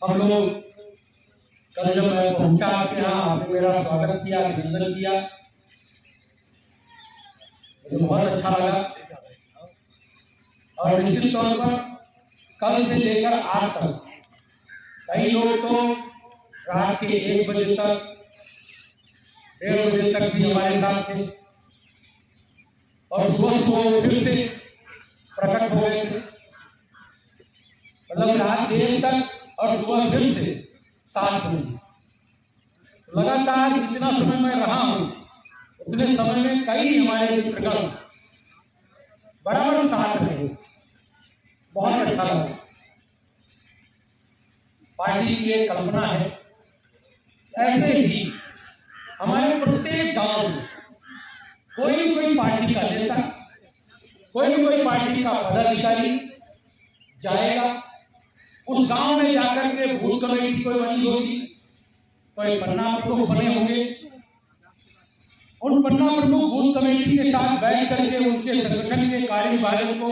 हम लोग कल जब मैं पहुंचा आपके यहाँ, आपने मेरा स्वागत किया, अभिनंदन किया, मुझे बहुत अच्छा लगा। और निश्चित तौर पर कल से लेकर आज तक कई लोग तो रात के 1 बजे तक, 1:30 बजे तक भी हमारे साथ थे और सुबह फिर से प्रकट हो गए थे। मतलब रात देर तक और सुबह फिर से 7 बजे लगातार जितना समय मैं रहा हूं उतने समय में कई हमारे मित्रगण बराबर साथ रहे। बहुत अच्छा लगा। पार्टी की एक कल्पना है, ऐसे ही हमारे प्रत्येक गांव में कोई न कोई पार्टी का नेता, कोई न कोई पार्टी का पदाधिकारी जाएगा, उस गांव में जाकर के बूथ कमेटी कोई बनी होगी, कोई पन्ना प्रमुख बने होंगे, उन पन्ना प्रमुख बूथ कमेटी के साथ बैठ करके उनके संगठन के कार्यभार को,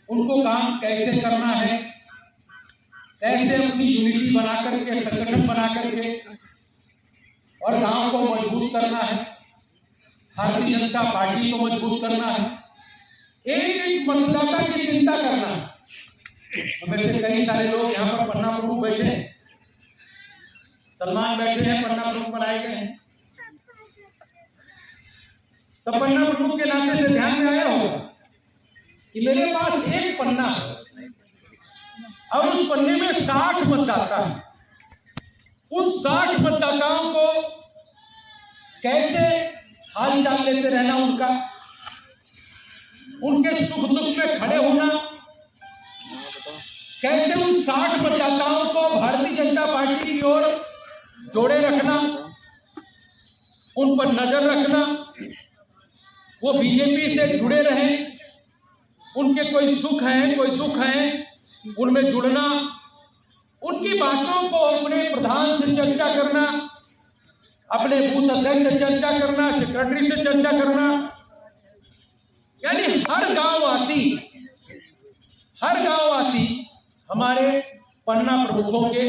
उनको काम कैसे करना है, कैसे अपनी यूनिटी बना करके, संगठन बना करके और गांव को मजबूत करना है, भारतीय जनता पार्टी को मजबूत करना है, एक एक मतदाता की चिंता करना है। वैसे कई सारे लोग यहाँ पर पन्ना प्रमुख बैठे हैं, सलमान बैठे हैं, पन्ना प्रमुख बनाए गए हैं। तो पन्ना प्रमुख के नाते से ध्यान में आया होगा कि मेरे पास एक पन्ना है और उस पन्ने में 60 मतदाता हैं। उन 60 मतदाताओं को कैसे हाल चाल लेते रहना, उनके सुख दुख में खड़े होना, कैसे उन 60 मतदाताओं को भारतीय जनता पार्टी की ओर जोड़े रखना, उन पर नजर रखना, वो बीजेपी से जुड़े रहें, उनके कोई सुख है, कोई दुख है, उनमें जुड़ना, उनकी बातों को अपने प्रधान से चर्चा करना, अपने बूथ अध्यक्ष से चर्चा करना, सेक्रेटरी से चर्चा करना, यानी हर गांववासी हमारे पन्ना प्रमुखों के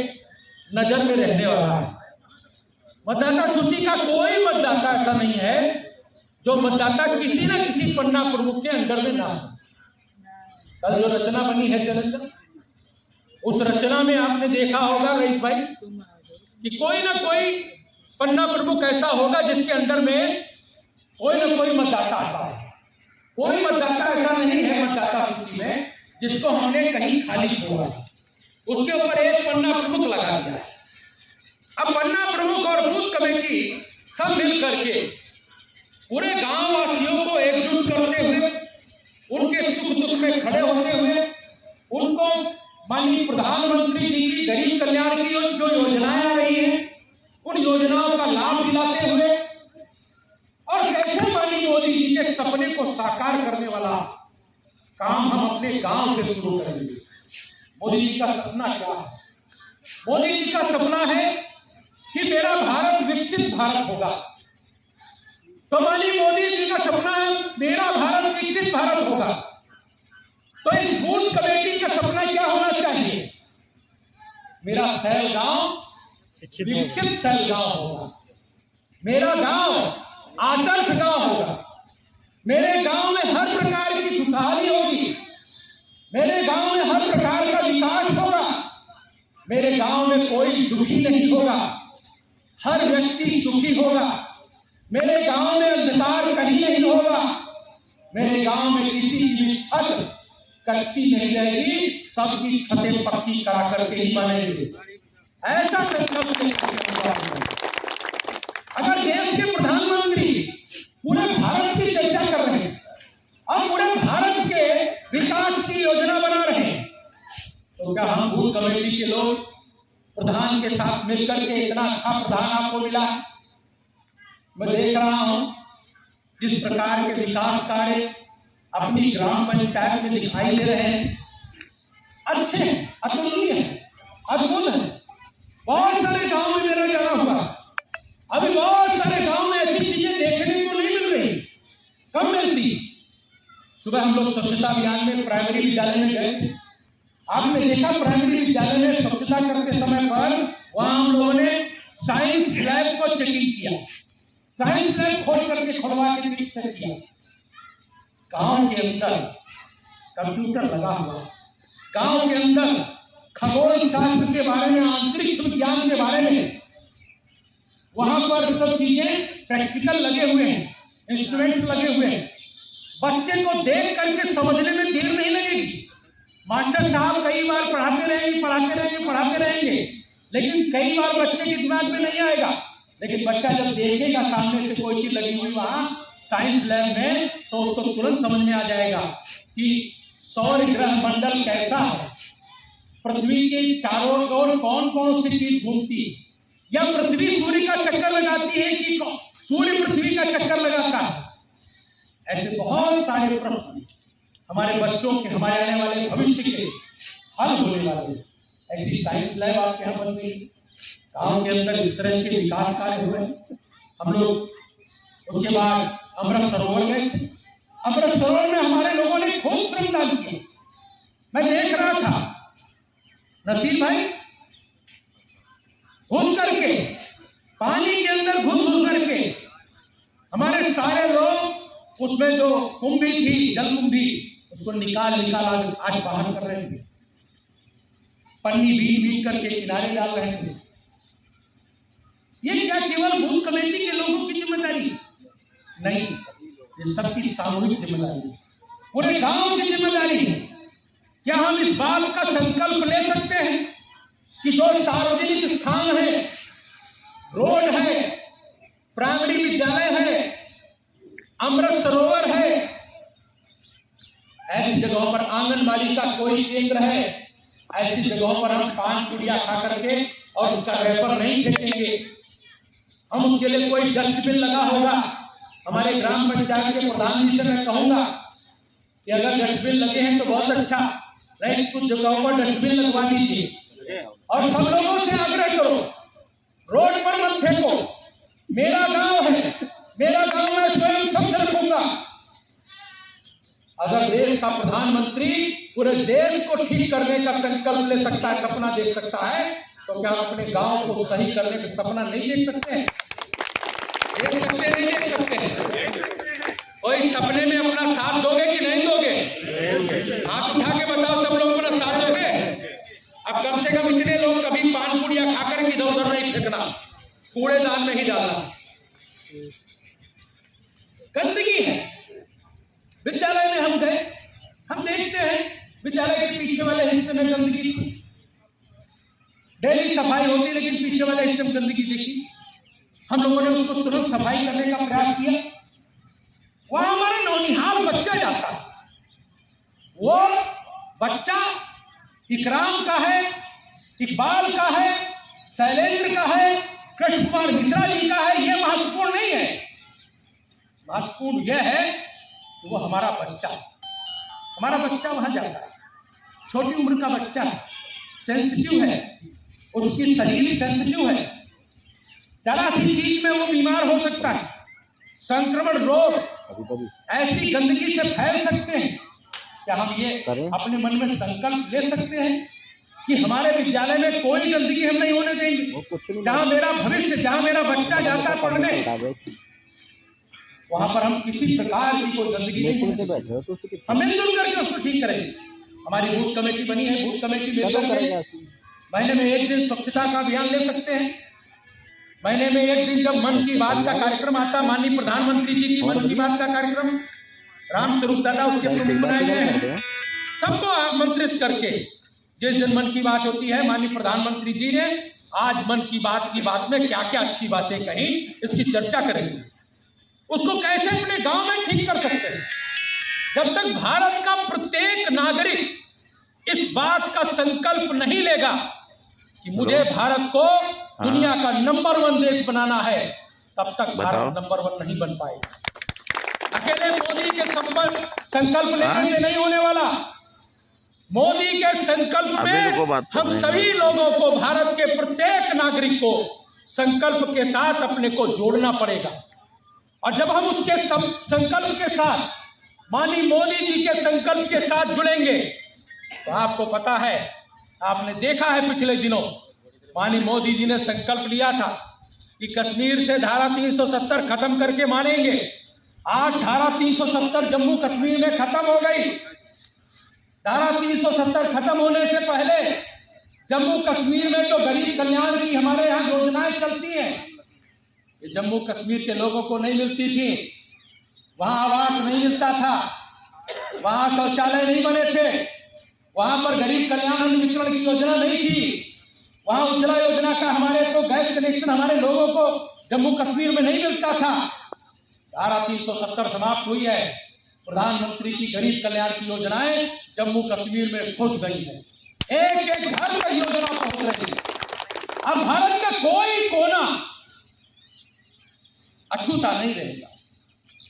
नजर में रहने वाला है। मतदाता सूची का कोई मतदाता ऐसा नहीं है जो मतदाता किसी न किसी पन्ना प्रमुख के अंडर में ना हो। कल जो रचना बनी है चलन, उस रचना में आपने देखा होगा रईस भाई कि कोई ना कोई पन्ना प्रमुख ऐसा होगा जिसके अंडर में कोई ना कोई मतदाता आता है। कोई मतदाता ऐसा नहीं है मतदाता सूची में जिसको हमने कहीं खाली छोड़ा, उसके ऊपर एक पन्ना प्रमुख लगा दिया। अब पन्ना प्रमुख और बूथ कमेटी सब मिल करके पूरे गांव वासियों को एकजुट करते हुए, उनके सुख दुख में खड़े होते हुए, उनको माननीय प्रधानमंत्री जी की गरीब कल्याण की जो योजनाएं आ रही हैं उन योजनाओं का लाभ दिलाते हुए और कैसे माननीय मोदी जी के सपने को साकार करने वाला काम हम अपने गांव से शुरू करेंगे। मोदी जी का सपना क्या है? मोदी जी का सपना है कि मेरा भारत विकसित भारत होगा। तो माननीय मोदी जी का सपना है मेरा भारत विकसित भारत होगा। तो इस बूथ कमेटी का सपना क्या होना चाहिए? मेरा सैल गांव विकसित सैल गांव होगा, मेरा गांव आदर्श गांव होगा, मेरे गांव में हर प्रकार की खुशहाली होगी, मेरे गांव में हर प्रकार का विकास होगा, मेरे गांव में कोई दुखी नहीं होगा, हर व्यक्ति सुखी होगा, मेरे गांव में अंधकार कहीं नहीं होगा, मेरे गांव में किसी की छत कच्ची नहीं रहेगी, सबकी छतें पक्की करा करके ही बनेंगे। ऐसा संकल्प अगर देश के प्रधानमंत्री पूरे भारत की चर्चा कर रहे हैं और पूरे भारत के विकास की योजना बना रहे हैं, तो क्या हम बूथ कमेटी के लोग प्रधान के साथ मिलकर के इतना अच्छा प्रधान आपको मिला? मैं देख रहा हूं जिस प्रकार के विकास कार्य अपनी ग्राम पंचायत में दिखाई दे रहे हैं, अच्छे, अतुलनीय है, अद्भुत है। बहुत सारे गांव में मेरा जाना हुआ, अभी बहुत सारे गांव में ऐसी चीजें देखने को नहीं मिल रही, कम मिलती। सुबह हम लोग स्वच्छता अभियान में प्राइमरी विद्यालय में गए थे, आपने देखा प्राइमरी विद्यालय में स्वच्छता करते समय पर वहां हम लोगों ने साइंस लैब को चेकिंग किया, साइंस लैब खोल करके खुलवा के चेक किया। गांव के अंदर कंप्यूटर लगा हुआ, गांव के अंदर खगोल शास्त्र के बारे में, अंतरिक्ष विज्ञान के बारे में वहां पर सब चीजें प्रैक्टिकल लगे हुए हैं, इंस्ट्रूमेंट्स लगे हुए हैं। बच्चे को देख करके समझने में देर नहीं लगेगी। मास्टर साहब कई बार पढ़ाते रहेंगे, लेकिन कई बार बच्चे के दिमाग में नहीं आएगा। लेकिन बच्चा जब देखेगा सामने से कोई चीज लगी हुई वहां साइंस लैब में, तो उसको तुरंत समझ में आ जाएगा कि सौर ग्रह मंडल कैसा है, पृथ्वी के चारों ओर कौन कौन सी चीज घूमती है, या पृथ्वी सूर्य का चक्कर लगाती है कि सूर्य पृथ्वी का चक्कर लगाता है। ऐसे बहुत सारे प्रश्न हमारे बच्चों के, हमारे आने वाले भविष्य के हल होने वाले ऐसी साइंस लैब आपके यहाँ बन गई। गांव के अंदर इस तरह के विकास कार्य हुए। हम लोग उसके बाद अमृत सरोवर गए थे। अमृत सरोवर में हमारे लोगों ने खूब श्रमदान किया। मैं देख रहा था नसीब भाई घुस करके पानी के अंदर घुस करके हमारे सारे लोग उसमें जो कुंभी थी, जल कुंभी, उसको निकाल आज बाहर कर रहे थे। पन्नी बीन करके किनारे डाल रहे थे। ये क्या केवल बूथ कमेटी के लोगों की जिम्मेदारी नहीं, ये सबकी सामूहिक जिम्मेदारी, पूरे गांव की जिम्मेदारी है। क्या हम इस बात का संकल्प ले सकते हैं कि जो सार्वजनिक स्थान है, रोड है, प्राइमरी विद्यालय है, अमृत सरोवर है, ऐसी जगहों पर आंगनबाड़ी का कोई केंद्र है, ऐसी जगहों पर हम पान पुड़िया खा करके और उसका रैपर नहीं फेंकेंगे। हम उसके लिए कोई डस्टबिन लगा होगा। हमारे ग्राम पंचायत के प्रधान जी से मैं कहूंगा कि अगर डस्टबिन लगे हैं तो बहुत अच्छा, नहीं कुछ जगहों पर डस्टबिन लगवा दीजिए। और सब लोगों से आग्रह करो, रोड पर मत फेंको। मेरा गांव है, मेरा गांव मैं स्वयं स्वच्छ रखूंगा। अगर देश का प्रधानमंत्री पूरे देश को ठीक करने का संकल्प ले सकता है, सपना देख सकता है, तो क्या हम अपने गांव को सही करने का सपना नहीं देख सकते हैं? देख सकते नहीं देख सकते हैं? कोई सपने में अपना साथ दोगे कि नहीं दोगे? हाथ उठा के बताओ, सब लोग अपना साथ दोगे? अब कम से कम इतने लोग कभी पान पुड़िया खाकर के इधर उधर नहीं फेंकना, कूड़ेदान में ही डालना। गंदगी है। विद्यालय में हम गए, हम देखते हैं विद्यालय के पीछे वाले हिस्से में गंदगी थी। डेली सफाई होती, लेकिन पीछे वाले हिस्से में गंदगी देखी। हम लोगों ने उसको तुरंत सफाई करने का प्रयास किया। वहां हमारा नौनिहाल बच्चा जाता है, वो बच्चा इकराम का है, इकबाल का है, शैलेंद्र का है, कृष्ण कुमार मिश्रा जी का है। यह महत्वपूर्ण नहीं है। महत्वपूर्ण यह है कि वो हमारा बच्चा वहां जाता है, छोटी उम्र का बच्चा है, सेंसिटिव है, उसकी शरीर सेंसिटिव है, जरा सी चीज में वो बीमार हो सकता है। संक्रमण रोग ऐसी गंदगी से फैल सकते हैं। क्या हम ये अपने मन में संकल्प ले सकते हैं कि हमारे विद्यालय में कोई गंदगी हम नहीं होने देंगे? जहां मेरा भविष्य, जहां मेरा बच्चा जाता है पढ़ने, वहां पर हम किसी प्रकार की कोई गंदगी नहीं होने, हम मिलजुल करके उसको ठीक करेंगे। हमारी बूथ कमेटी बनी है, बूथ कमेटी मिलकर महीने में एक दिन स्वच्छता का अभियान ले सकते हैं। महीने में एक दिन जब मन की बात का कार्यक्रम आता, माननीय प्रधानमंत्री जी की मन की बात का कार्यक्रम, राम स्वरूप दादा उसके प्रमुख बनाए गए हैं। सबको आमंत्रित करके जिस दिन मन की बात होती है, माननीय प्रधानमंत्री जी ने आज मन की बात में क्या क्या अच्छी बातें कही, इसकी चर्चा करेंगे। उसको कैसे अपने गांव में ठीक कर सकते हैं। जब तक भारत का प्रत्येक नागरिक इस बात का संकल्प नहीं लेगा कि मुझे भारत को दुनिया का नंबर 1 देश बनाना है, तब तक भारत नंबर 1 नहीं बन पाएगा। अकेले मोदी के संकल्प लेने से नहीं होने वाला। मोदी के संकल्प में हम सभी लोगों को, भारत के प्रत्येक नागरिक को संकल्प के साथ अपने को जोड़ना पड़ेगा। और जब हम उसके संकल्प के साथ, माननीय मोदी जी के संकल्प के साथ जुड़ेंगे, तो आपको पता है, आपने देखा है पिछले दिनों माननीय मोदी जी ने संकल्प लिया था कि कश्मीर से धारा 370 खत्म करके मानेंगे। आज धारा 370 जम्मू कश्मीर में खत्म हो गई। धारा 370 खत्म होने से पहले जम्मू कश्मीर में जो गरीब कल्याण की हमारे यहाँ योजनाएं चलती हैं, ये जम्मू कश्मीर के लोगों को नहीं मिलती थी। वहाँ आवास नहीं मिलता था, वहाँ शौचालय नहीं बने थे, वहाँ पर गरीब कल्याण अन्न वितरण की योजना नहीं थी, वहाँ उज्ज्वला योजना का हमारे को गैस कनेक्शन हमारे लोगों को जम्मू कश्मीर में नहीं मिलता था। धारा 370 समाप्त हुई है। प्रधानमंत्री की गरीब कल्याण की योजनाएं जम्मू कश्मीर में घुस गई है। एक एक घर तक योजना पहुंच रही है। अब भारत का कोई कोना अछूता नहीं रहेगा।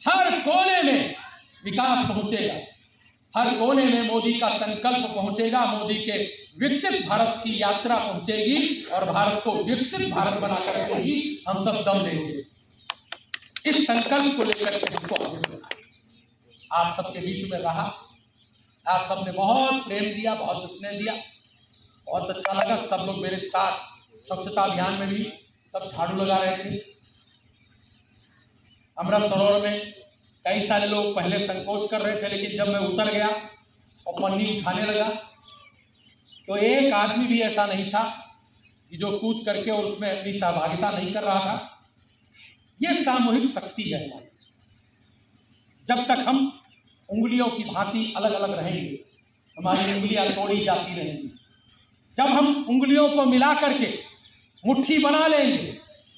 हर कोने में विकास पहुंचेगा, हर कोने में मोदी का संकल्प पहुंचेगा, मोदी के विकसित भारत की यात्रा पहुंचेगी और भारत को विकसित भारत बना करके ही हम सब दम लेंगे। इस संकल्प को लेकर के हमको आगे बढ़ना है। आप सबके बीच में रहा, आप सबने बहुत प्रेम दिया, बहुत स्नेह दिया, बहुत अच्छा लगा। सब लोग मेरे साथ स्वच्छता अभियान में भी सब झाड़ू लगा रहे थे। अमृत सरोवर में कई सारे लोग पहले संकोच कर रहे थे, लेकिन जब मैं उतर गया और पन्नी उठाने लगा तो एक आदमी भी ऐसा नहीं था कि जो कूद करके और उसमें अपनी सहभागिता नहीं कर रहा था। ये सामूहिक शक्ति है। जब तक हम उंगलियों की भांति अलग अलग रहेंगे, हमारी उंगलियां तोड़ी जाती रहेंगी। जब हम उंगलियों को मिला करके मुट्ठी बना लेंगे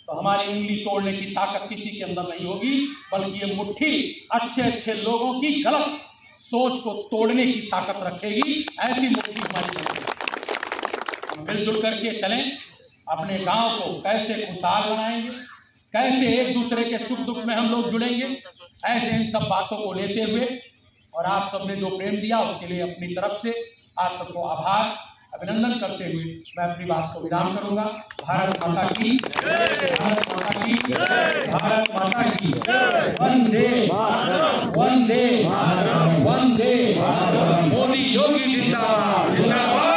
तो हमारी उंगली तोड़ने की ताकत किसी के अंदर नहीं होगी, बल्कि ये मुट्ठी अच्छे अच्छे लोगों की गलत सोच को तोड़ने की ताकत रखेगी। ऐसी मुट्ठी हमारी बनेगी। हम मिलजुल करके चलें, अपने गांव को कैसे खुशहाल बनाएंगे, कैसे एक दूसरे के सुख दुख में हम लोग जुड़ेंगे, ऐसे इन सब बातों को लेते हुए और आप सबने जो प्रेम दिया उसके लिए अपनी तरफ से आप सबको आभार अभिनंदन करते हुए मैं अपनी बात को विराम करूंगा। भारत माता की जय, भारत माता की जय, भारत माता की जय। वंदे वंदे वंदे मोदी योगी जिंदाबाद।